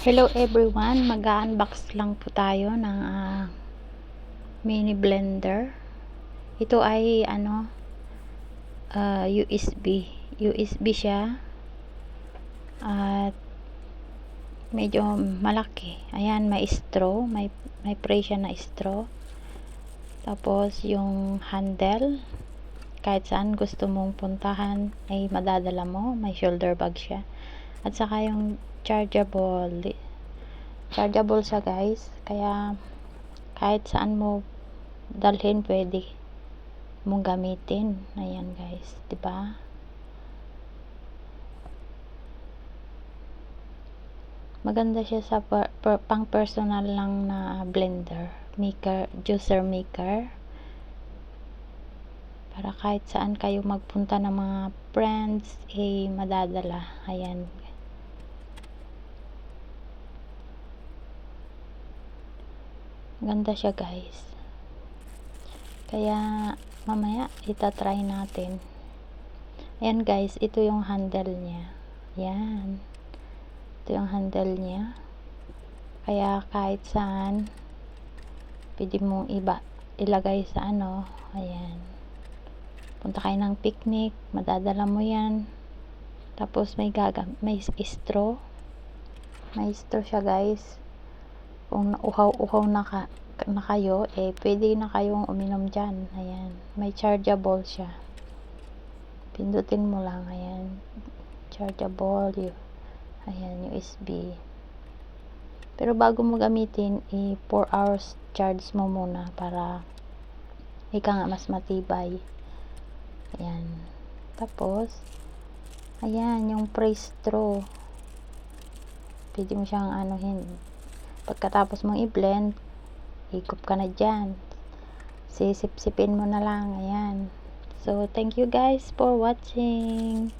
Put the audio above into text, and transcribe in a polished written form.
Hello everyone, mag-unbox lang po tayo ng mini blender. Ito ay USB siya at medyo malaki. Ayan, may straw, may tray siya na straw. Tapos yung handle, kahit saan gusto mong puntahan ay madadala mo, may shoulder bag siya. At saka yung chargeable siya guys, kaya kahit saan mo dalhin pwede mong gamitin. Ayan guys, 'di ba? Maganda siya sa pang personal lang na blender maker, juicer maker, para kahit saan kayo magpunta ng mga friends madadala. Ayan, ganda siya guys, kaya mamaya itatry natin. Ayan guys, ito yung handle niya. Ayan, ito yung handle niya, kaya kahit saan pwede mong ilagay sa ayan, punta kayo ng picnic, madadala mo yan. Tapos may straw, siya guys. Kung uhaw na kayo, pwede na kayong uminom dyan. Ayan, may chargeable siya, pindutin mo lang. Ayan, chargeable ayan, USB. Pero bago mo gamitin, 4 hours charge mo muna para nga mas matibay. Ayan, tapos ayan yung straw, pwede mo siyang pagkatapos mong i-blend, higop ka na dyan, sisip-sipin mo na lang. Ayan, so thank you guys for watching.